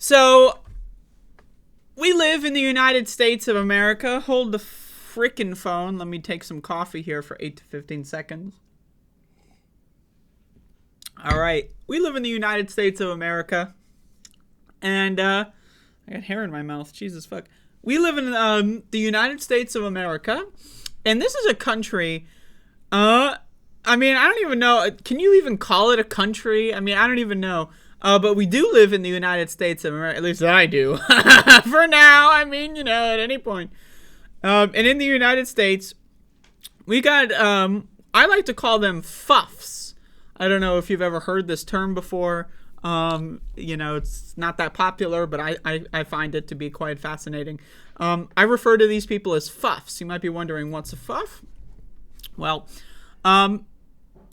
So, we live in the United States of America. Hold the frickin' phone. Let me take some coffee here for 8 to 15 seconds. All right. We live in the United States of America. And, I got hair in my mouth. Jesus fuck. We live in the United States of America. And this is a country, I don't even know. Can you even call it a country? I don't even know. But we do live in the United States of America. At least I do. For now. At any point. And in the United States, we got, I like to call them FUFs. I don't know if you've ever heard this term before. It's not that popular, but I find it to be quite fascinating. I refer to these people as FUFs. You might be wondering, what's a FUF? Well,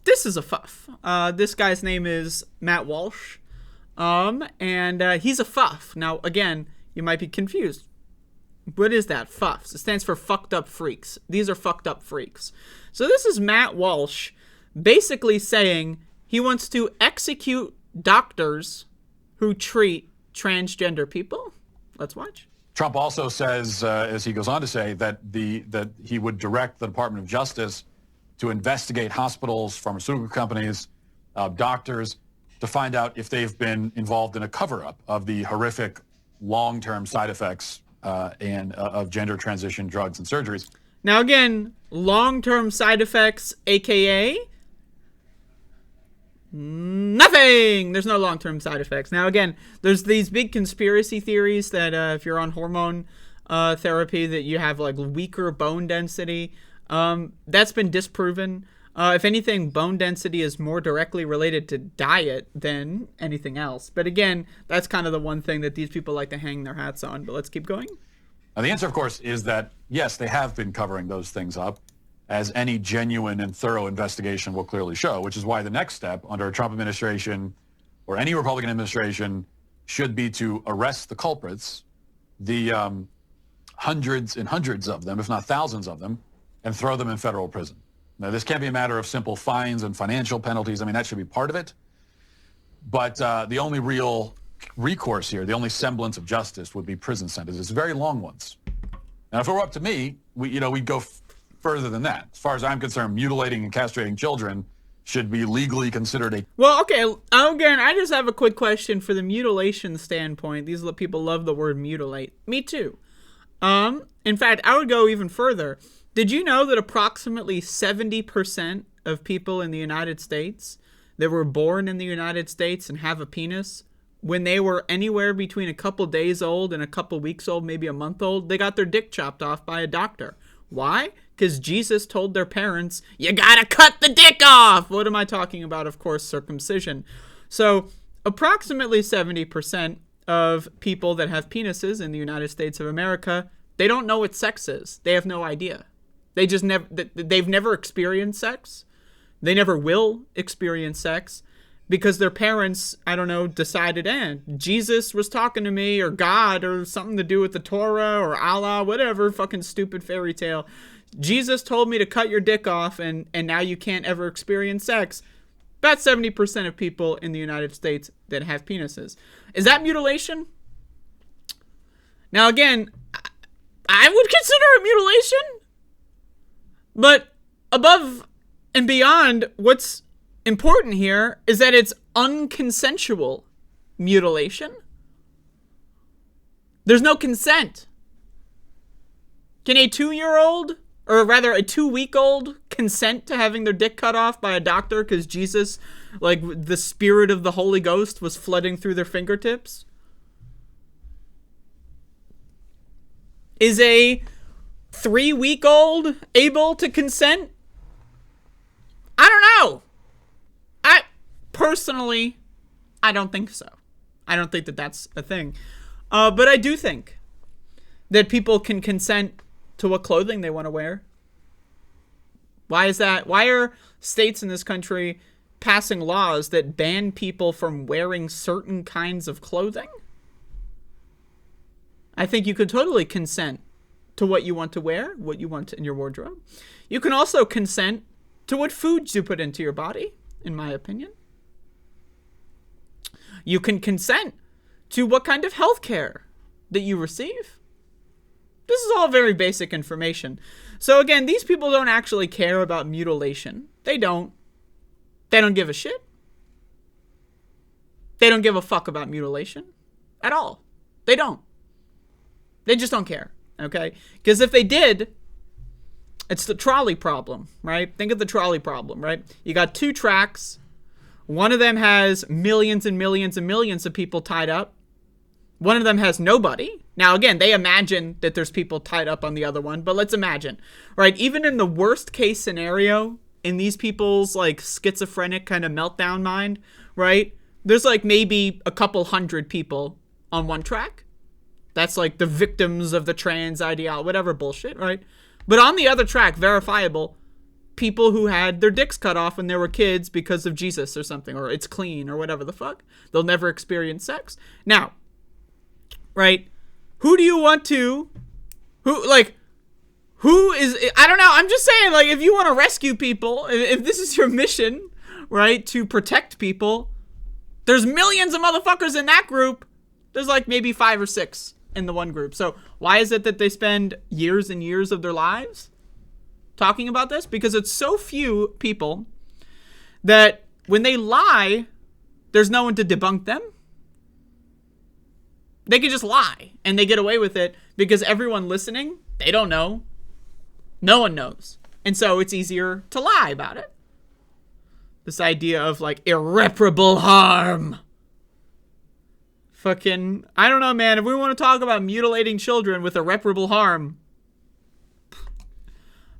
this is a FUF. This guy's name is Matt Walsh. And he's a FUF. Now, again, you might be confused. What is that? FUFs. It stands for fucked up freaks. These are fucked up freaks. So this is Matt Walsh basically saying he wants to execute doctors who treat transgender people. Let's watch. Trump also says, as he goes on to say, that he would direct the Department of Justice to investigate hospitals, pharmaceutical companies, doctors, to find out if they've been involved in a cover-up of the horrific long-term side effects of gender transition drugs and surgeries. Now, again, long-term side effects, a.k.a. nothing. There's no long-term side effects. Now, again, there's these big conspiracy theories that if you're on hormone therapy, that you have like weaker bone density. That's been disproven. If anything, bone density is more directly related to diet than anything else. But again, that's kind of the one thing that these people like to hang their hats on. But let's keep going. Now, the answer, of course, is that, yes, they have been covering those things up, as any genuine and thorough investigation will clearly show, which is why the next step under a Trump administration or any Republican administration should be to arrest the culprits, the hundreds and hundreds of them, if not thousands of them, and throw them in federal prison. Now, this can't be a matter of simple fines and financial penalties. That should be part of it. But the only real recourse here, the only semblance of justice, would be prison sentences, very long ones. Now, if it were up to me, we'd go further than that. As far as I'm concerned, mutilating and castrating children should be legally considered a... Well, okay, again, I just have a quick question for the mutilation standpoint. These people love the word mutilate. Me too. In fact, I would go even further. Did you know that approximately 70% of people in the United States that were born in the United States and have a penis, when they were anywhere between a couple days old and a couple weeks old, maybe a month old, they got their dick chopped off by a doctor? Why? Because Jesus told their parents, you gotta cut the dick off! What am I talking about? Of course, circumcision. So, approximately 70% of people that have penises in the United States of America, they don't know what sex is. They have no idea. They've never experienced sex. They never will experience sex because their parents, decided, Jesus was talking to me, or God, or something to do with the Torah, or Allah, whatever, fucking stupid fairy tale. Jesus told me to cut your dick off, and now you can't ever experience sex. About 70% of people in the United States that have penises. Is that mutilation? Now, again, I would consider it mutilation. But above and beyond, what's important here is that it's unconsensual mutilation. There's no consent. Can a 2-year-old, or rather a 2-week-old, consent to having their dick cut off by a doctor because Jesus, like the spirit of the Holy Ghost, was flooding through their fingertips? Is a 3-week-old able to consent? I don't know. Personally, I don't think so. I don't think that that's a thing. But I do think that people can consent to what clothing they want to wear. Why is that? Why are states in this country passing laws that ban people from wearing certain kinds of clothing? I think you could totally consent to what you want to wear, what you want in your wardrobe. You can also consent to what foods you put into your body, in my opinion. You can consent to what kind of health care that you receive. This is all very basic information. So again, these people don't actually care about mutilation. They don't. They don't give a shit. They don't give a fuck about mutilation at all. They don't. They just don't care, okay? Because if they did, it's the trolley problem, right? Think of the trolley problem, right? You got 2 tracks. One of them has millions and millions and millions of people tied up. One of them has nobody. Now, again, they imagine that there's people tied up on the other one, but let's imagine, right? Even in the worst case scenario, in these people's like schizophrenic kind of meltdown mind, right? There's like maybe a couple hundred people on one track. That's like the victims of the trans ideology, whatever bullshit, right? But on the other track, verifiable, people who had their dicks cut off when they were kids because of Jesus or something, or it's clean or whatever the fuck. They'll never experience sex. Now, right? Who do you want to, who is, I don't know. I'm just saying, like, if you want to rescue people, if this is your mission, right, to protect people, there's millions of motherfuckers in that group. There's like maybe 5 or 6 in the one group. So why is it that they spend years and years of their lives talking about this? Because it's so few people that when they lie, there's no one to debunk them. They can just lie and they get away with it because everyone listening, they don't know. No one knows. And so it's easier to lie about it. This idea of like irreparable harm. Fucking, I don't know, man. If we want to talk about mutilating children with irreparable harm,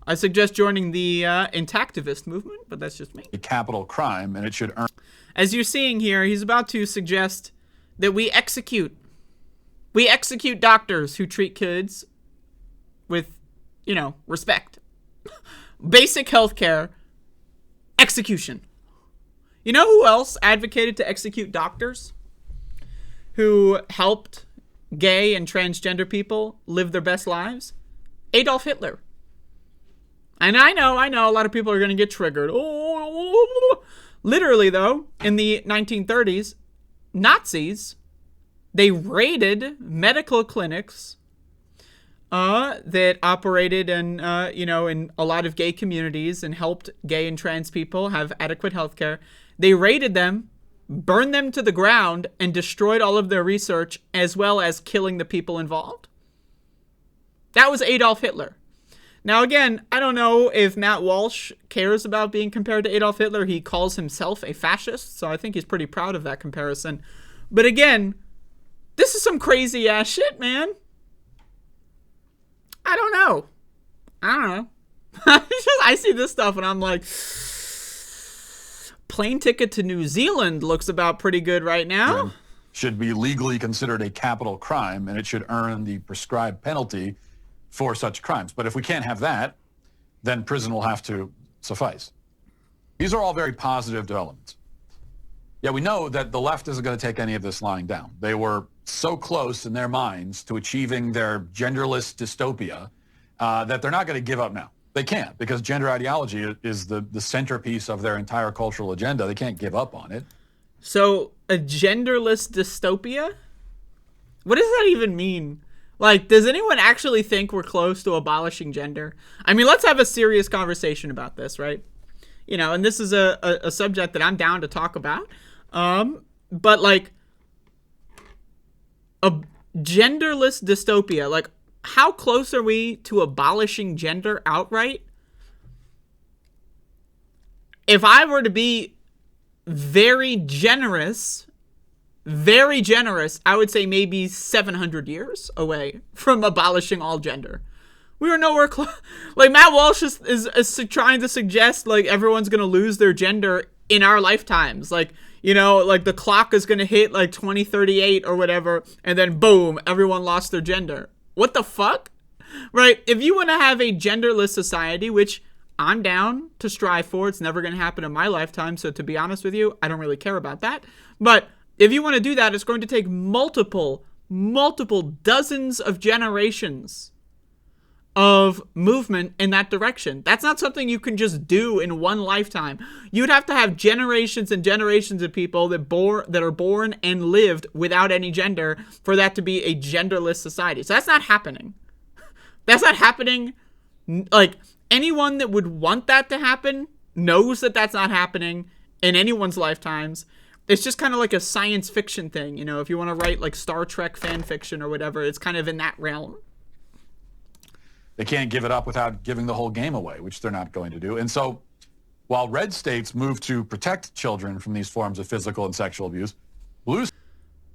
I suggest joining the intactivist movement, but that's just me. A capital crime, and it should earn. As you're seeing here, he's about to suggest that we execute doctors who treat kids with, you know, respect. Basic health care. Execution. You know who else advocated to execute doctors who helped gay and transgender people live their best lives? Adolf Hitler. And I know a lot of people are going to get triggered. Oh, literally, though, in the 1930s, Nazis, they raided medical clinics that operated in, in a lot of gay communities and helped gay and trans people have adequate health care. They raided them, burned them to the ground, and destroyed all of their research, as well as killing the people involved. That was Adolf Hitler. Now, again, I don't know if Matt Walsh cares about being compared to Adolf Hitler. He calls himself a fascist, so I think he's pretty proud of that comparison. But again, this is some crazy ass shit, man. I don't know. I see this stuff and I'm like, plane ticket to New Zealand looks about pretty good right now. Should be legally considered a capital crime, and it should earn the prescribed penalty for such crimes. But if we can't have that, then prison will have to suffice. These are all very positive developments. Yeah, we know that the left isn't going to take any of this lying down. They were so close in their minds to achieving their genderless dystopia that they're not going to give up now. They can't, because gender ideology is the centerpiece of their entire cultural agenda. They can't give up on it. So, a genderless dystopia? What does that even mean? Like, does anyone actually think we're close to abolishing gender? I mean, let's have a serious conversation about this, right? You know, and this is a subject that I'm down to talk about. But, like, a genderless dystopia, like, how close are we to abolishing gender outright? If I were to be very generous, I would say maybe 700 years away from abolishing all gender. We are nowhere close. Like, Matt Walsh is trying to suggest, like, everyone's going to lose their gender in our lifetimes. Like, you know, like, the clock is going to hit, like, 2038 or whatever, and then, boom, everyone lost their gender. What the fuck? Right? If you want to have a genderless society, which I'm down to strive for, it's never going to happen in my lifetime, so to be honest with you, I don't really care about that. But if you want to do that, it's going to take multiple dozens of generations of movement in that direction. That's not something you can just do in one lifetime. You'd have to have generations and generations of people that are born and lived without any gender for that to be a genderless society. So that's not happening. That's not happening. Like, anyone that would want that to happen knows that that's not happening in anyone's lifetimes. It's just kind of like a science fiction thing, you know, if you want to write like Star Trek fan fiction or whatever, it's kind of in that realm. They can't give it up without giving the whole game away, which they're not going to do. And so while red states move to protect children from these forms of physical and sexual abuse, blue...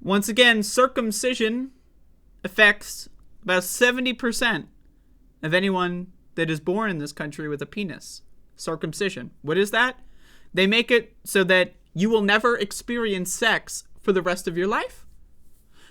Once again, circumcision affects about 70% of anyone that is born in this country with a penis. Circumcision. What is that? They make it so that you will never experience sex for the rest of your life.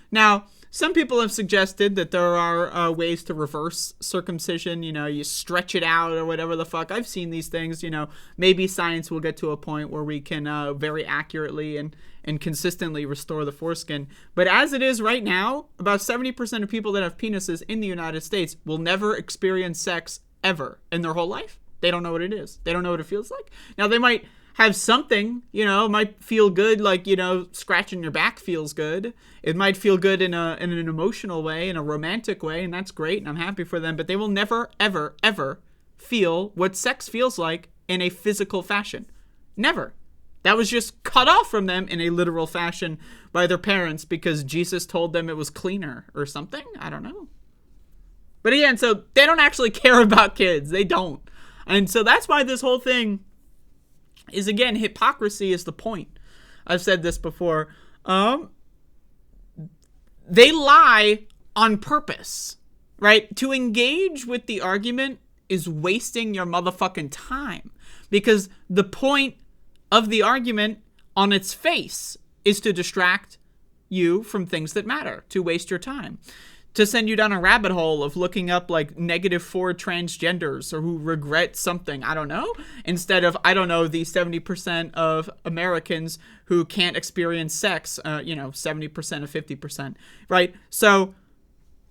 Now, some people have suggested that there are ways to reverse circumcision. You know, you stretch it out or whatever the fuck. I've seen these things. You know, maybe science will get to a point where we can very accurately and consistently restore the foreskin. But as it is right now, about 70% of people that have penises in the United States will never experience sex ever in their whole life. They don't know what it is. They don't know what it feels like. Now, they might have something, you know, it might feel good, like, you know, scratching your back feels good. It might feel good in an emotional way, in a romantic way, and that's great, and I'm happy for them, but they will never, ever, ever feel what sex feels like in a physical fashion. Never. That was just cut off from them in a literal fashion by their parents because Jesus told them it was cleaner or something. I don't know. But again, so they don't actually care about kids. They don't. And so that's why this whole thing is, again, hypocrisy is the point. I've said this before. They lie on purpose, right? To engage with the argument is wasting your motherfucking time, because the point of the argument on its face is to distract you from things that matter, to waste your time, to send you down a rabbit hole of looking up like -4 transgenders or who regret something, I don't know, instead of, I don't know, the 70% of Americans who can't experience sex, 70% of 50%, right? So,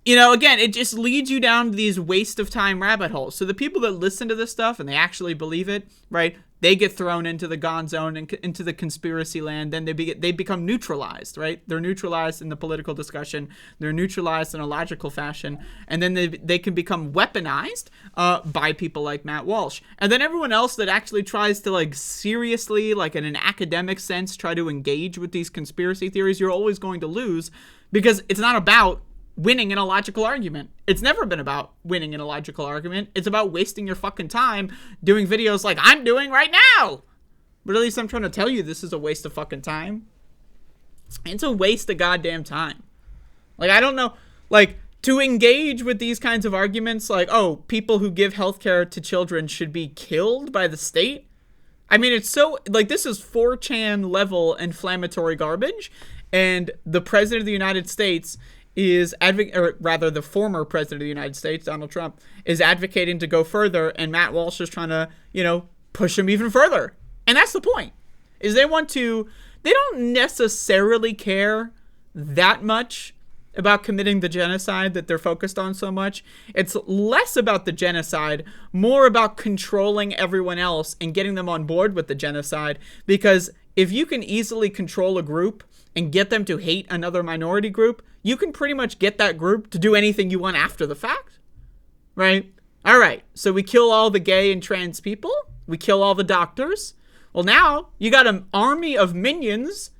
you know, again, it just leads you down these waste of time rabbit holes. So the people that listen to this stuff and they actually believe it, right, they get thrown into the gone zone and into the conspiracy land. Then they become neutralized, right? They're neutralized in the political discussion. They're neutralized in a logical fashion. And then they can become weaponized by people like Matt Walsh. And then everyone else that actually tries to, like, seriously, like in an academic sense, try to engage with these conspiracy theories, you're always going to lose, because it's not about winning in a logical argument. It's never been about winning in a logical argument. It's about wasting your fucking time doing videos like I'm doing right now. But at least I'm trying to tell you this is a waste of fucking time. It's a waste of goddamn time. Like, I don't know, like, to engage with these kinds of arguments, like, oh, people who give healthcare to children should be killed by the state. I mean, it's so, like, this is 4chan level inflammatory garbage. And the president of the United States is the former president of the United States, Donald Trump, is advocating to go further, and Matt Walsh is trying to, you know, push him even further. And that's the point, is they don't necessarily care that much about committing the genocide that they're focused on so much. It's less about the genocide, more about controlling everyone else and getting them on board with the genocide, because if you can easily control a group and get them to hate another minority group, you can pretty much get that group to do anything you want after the fact, right? All right, so we kill all the gay and trans people. We kill all the doctors. Well, now you got an army of minions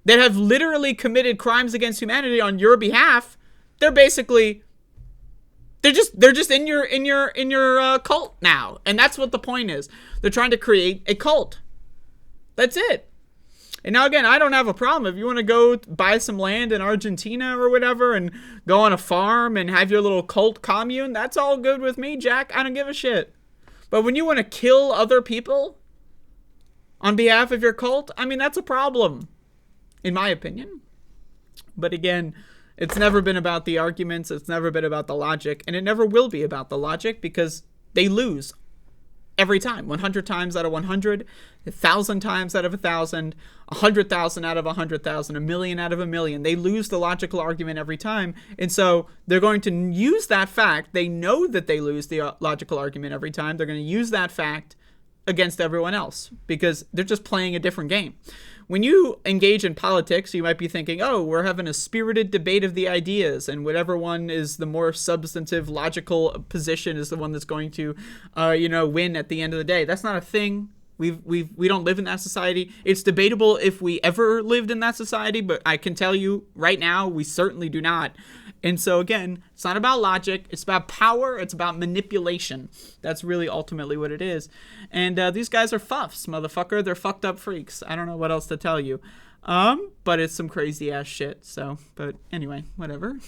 that have literally committed crimes against humanity on your behalf. They're basically, they're just in your cult now, and that's what the point is. They're trying to create a cult. That's it. And now, again, I don't have a problem. If you want to go buy some land in Argentina or whatever and go on a farm and have your little cult commune, that's all good with me, Jack. I don't give a shit. But when you want to kill other people on behalf of your cult, I mean, that's a problem, in my opinion. But again, it's never been about the arguments. It's never been about the logic. And it never will be about the logic, because they lose every time, 100 times out of 100, 1,000 times out of 1,000, 100,000 out of 100,000, a million out of a million. They lose the logical argument every time. And so they're going to use that fact. They know that they lose the logical argument every time. They're going to use that fact against everyone else because they're just playing a different game. When you engage in politics, you might be thinking, oh, we're having a spirited debate of the ideas, and whatever one is the more substantive, logical position is the one that's going to, win at the end of the day. That's not a thing. We don't live in that society. It's debatable if we ever lived in that society, but I can tell you right now, we certainly do not. And so again, it's not about logic. It's about power. It's about manipulation. That's really ultimately what it is. And these guys are fuffs, motherfucker. They're fucked up freaks. I don't know what else to tell you. But it's some crazy ass shit. So, but anyway, whatever.